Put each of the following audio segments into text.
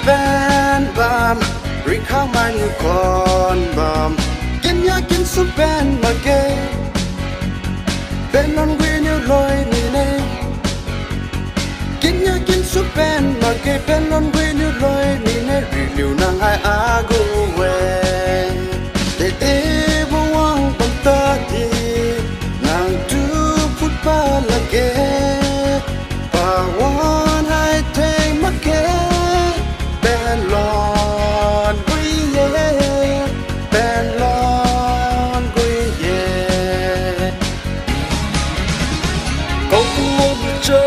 ben bam recall my new con bam Can ya can so ben magay Ben on we new loy ni nay Can ya can so ben magay Ben on we new loy ni nay Renew nang hai ago we Te te bo wang bam ta di Nang tu put pa lagay Pa wan hai te magay Ben lon we yeah Ben lon we yeah Câu buông cho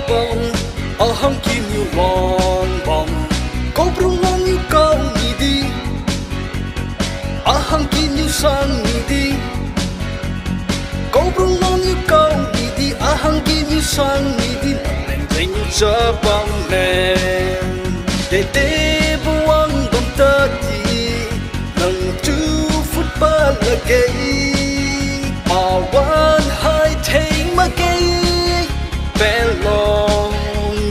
bông ở hang kim như lon bông Câu buông ngon như câu nhị đi ở hang kim như sang nhị đi Câu buông ngon như câu nhị đi ở hang kim như sang nhị đi Nên tình cho bông nè để tế buông bông ta đi nâng chú phút ba là cây mà quan hai thấy mà cây bé lòng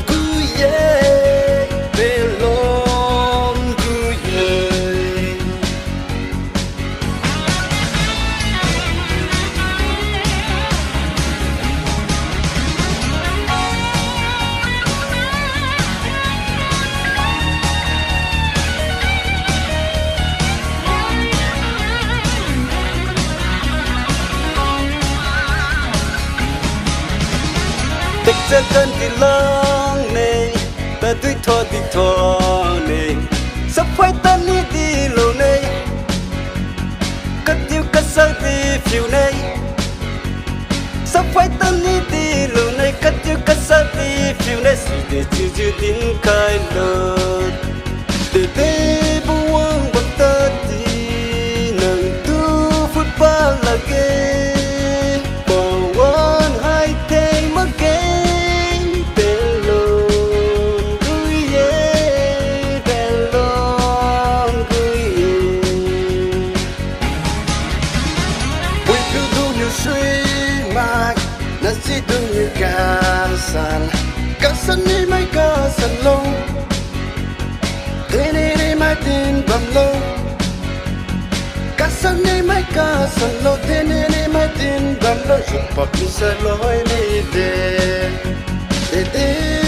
cứ yeah bé lòng cứ yeah Tích ra cơn thì lăng này ta tuy thọ này sắp phải tan đi lâu này cất tiêu cất sao đi phiêu này sắp phải tan đi lâu này cất tiêu cất sao đi phiêu này sự để chưa tin khai lời để thế buông bật ta đi nâng tu phút ba là ghê Nasi dunia kasan ni mai kasan lo, tene ni mai tin bam lo, kasan ni mai kasan lo, tene ni mai tin bam lo, jumpa bisa loi ni de.